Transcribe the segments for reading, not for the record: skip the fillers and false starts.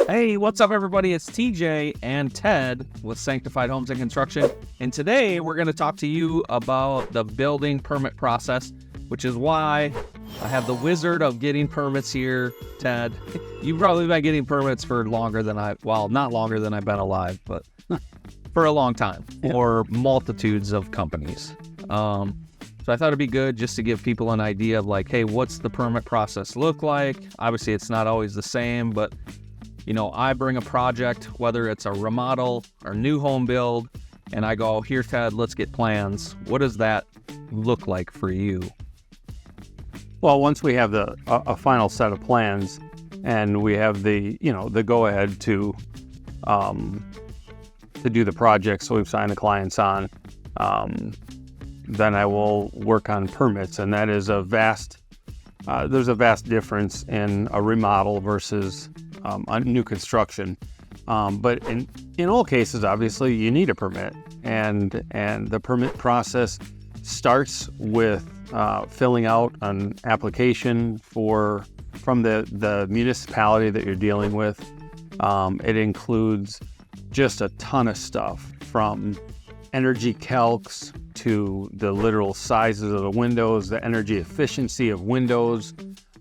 Hey, what's up, everybody? It's TJ and Ted with Sanctified Homes and Construction, and today we're going to talk to you about the building permit process, which is why I have the wizard of getting permits here, Ted. You've probably been getting permits for longer than not longer than I've been alive, but for a long time, for multitudes of companies. So I thought it'd be good just to give people an idea of like, hey, what's the permit process look like? Obviously, it's not always the same, but I bring a project, whether it's a remodel or new home build, and I go, here, Ted, let's get plans. What does that look like for you? Well, once we have a final set of plans and we have the go ahead to do the project, so we've signed the clients on, then I will work on permits, and that is there's a vast difference in a remodel versus a new construction. But in all cases, obviously, you need a permit, and the permit process starts with filling out an application from the municipality that you're dealing with. It includes just a ton of stuff, from energy calcs to the literal sizes of the windows, the energy efficiency of windows,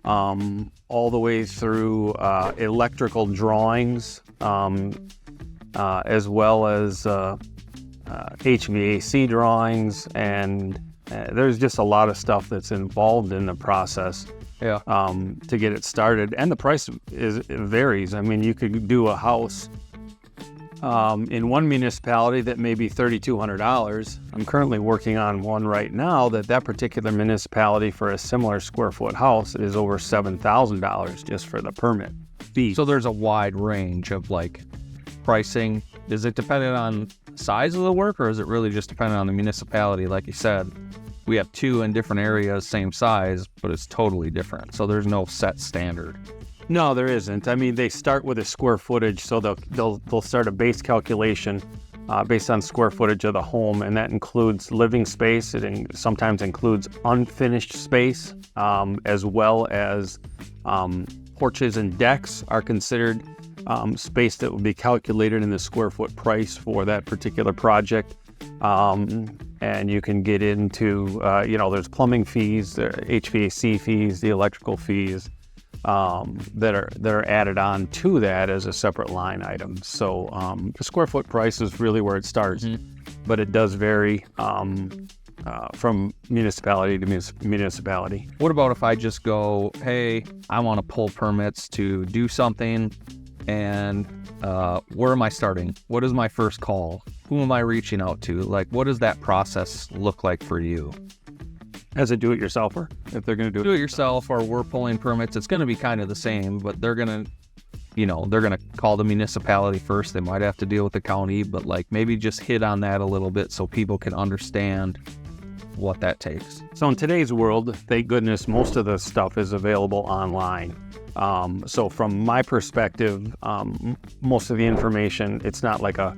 all the way through electrical drawings, as well as HVAC drawings, and there's just a lot of stuff that's involved in the process to get it started. And the price varies. I mean, you could do a house in one municipality that may be $3,200. I'm currently working on one right now that particular municipality, for a similar square foot house, is over $7,000 just for the permit fee. So there's a wide range of like pricing. Is it dependent on size of the work, or is it really just dependent on the municipality? Like you said, we have two in different areas, same size, but it's totally different. So there's no set standard. No, there isn't. I mean, they start with a square footage, so they'll start a base calculation based on square footage of the home, and that includes living space. It sometimes includes unfinished space, as well as porches and decks are considered space that would be calculated in the square foot price for that particular project. And you can get into, there's plumbing fees, the HVAC fees, the electrical fees, that are added on to that as a separate line item. So the square foot price is really where it starts, but it does vary from municipality to municipality. What about if I just go, hey, I want to pull permits to do something, and where am I starting? What is my first call? Who am I reaching out to? Like, what does that process look like for you? As a do-it-yourselfer, if they're going to do it yourself, or we're pulling permits, it's going to be kind of the same, but they're going to call the municipality first. They might have to deal with the county, but like maybe just hit on that a little bit so people can understand what that takes. So in today's world, thank goodness, most of the stuff is available online. So from my perspective, most of the information, it's not like a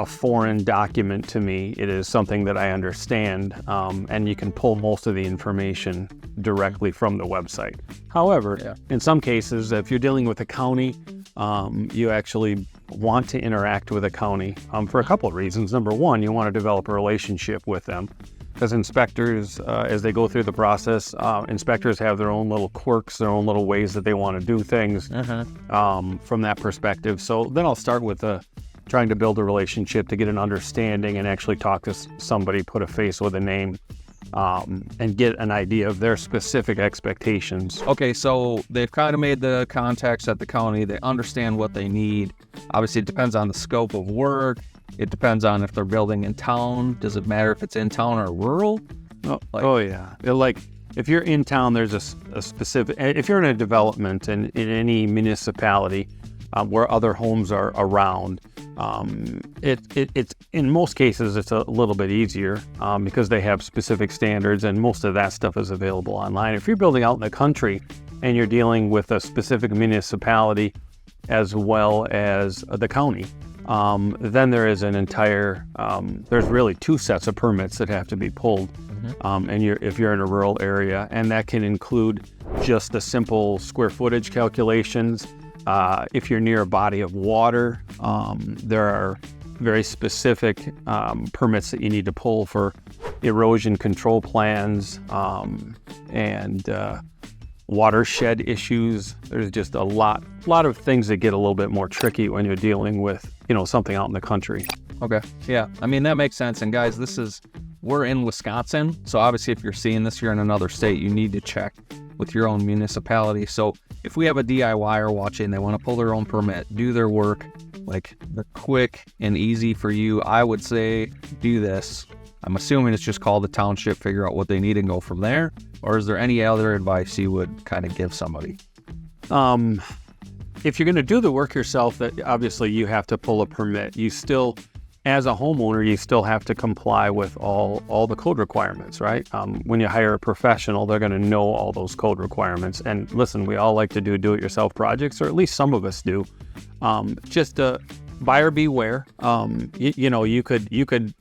foreign document to me. It is something that I understand, and you can pull most of the information directly from the website. However, in some cases, if you're dealing with a county, you actually want to interact with a county for a couple of reasons. Number one, you want to develop a relationship with them, because inspectors, as they go through the process, inspectors have their own little quirks, their own little ways that they want to do things from that perspective. So then I'll start with trying to build a relationship to get an understanding and actually talk to somebody, put a face with a name, and get an idea of their specific expectations. Okay, so they've kind of made the contacts at the county. They understand what they need. Obviously, it depends on the scope of work. It depends on if they're building in town. Does it matter if it's in town or rural? Yeah. Like, if you're in town, there's a specific... If you're in a development in any municipality where other homes are around, it's in most cases it's a little bit easier because they have specific standards, and most of that stuff is available online. If you're building out in the country and you're dealing with a specific municipality as well as the county, then there is there's really two sets of permits that have to be pulled. And if you're in a rural area, and that can include just the simple square footage calculations, If you're near a body of water, there are very specific permits that you need to pull for erosion control plans and watershed issues. There's just a lot of things that get a little bit more tricky when you're dealing with, something out in the country. Okay. Yeah. I mean, that makes sense. And guys, we're in Wisconsin. So obviously if you're seeing this, you're in another state, you need to check with your own municipality. So if we have a DIYer watching, they want to pull their own permit, do their work, like the quick and easy for you, I would say do this. I'm assuming it's just call the township, figure out what they need and go from there. Or is there any other advice you would kind of give somebody? If you're going to do the work yourself, that obviously you have to pull a permit. You still, as a homeowner, you still have to comply with all the code requirements, right? When you hire a professional, they're going to know all those code requirements. And listen, we all like to do-it-yourself projects, or at least some of us do. Just buyer beware. You could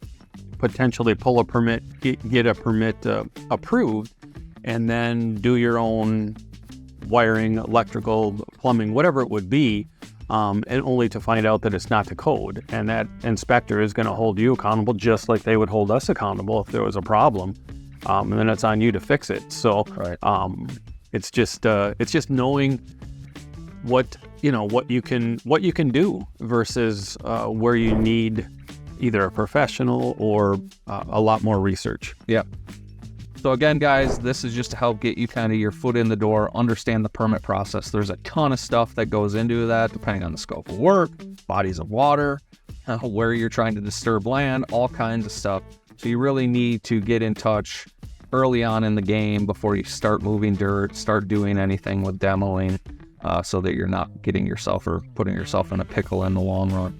potentially pull a permit, get a permit approved, and then do your own wiring, electrical, plumbing, whatever it would be, and only to find out that it's not the code. And that inspector is going to hold you accountable just like they would hold us accountable if there was a problem. And then it's on you to fix it. So right. It's just knowing what you can do versus where you need either a professional or a lot more research. Yeah. So again, guys, this is just to help get you kind of your foot in the door, understand the permit process. There's a ton of stuff that goes into that, depending on the scope of work, bodies of water, where you're trying to disturb land, all kinds of stuff. So you really need to get in touch early on in the game before you start moving dirt, start doing anything with demoing, so that you're not getting yourself or putting yourself in a pickle in the long run.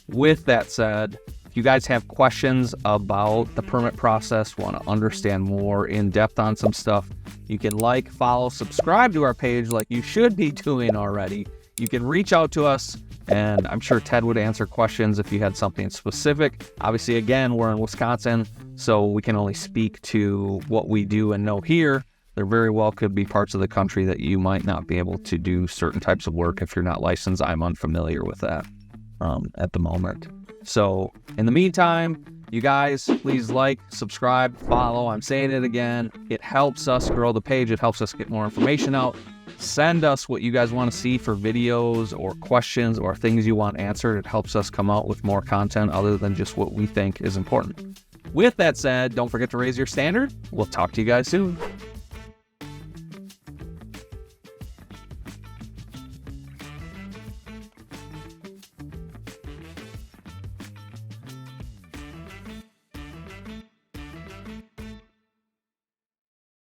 With that said, if you guys have questions about the permit process, want to understand more in depth on some stuff, you can like, follow, subscribe to our page like you should be doing already. You can reach out to us, and I'm sure Ted would answer questions if you had something specific. Obviously, again, we're in Wisconsin, so we can only speak to what we do and know here. There very well could be parts of the country that you might not be able to do certain types of work if you're not licensed. I'm unfamiliar with that at the moment. So in the meantime, you guys, please like, subscribe, follow. I'm saying it again. It helps us grow the page. It helps us get more information out. Send us what you guys want to see for videos or questions or things you want answered. It helps us come out with more content other than just what we think is important. With that said, don't forget to raise your standard. We'll talk to you guys soon.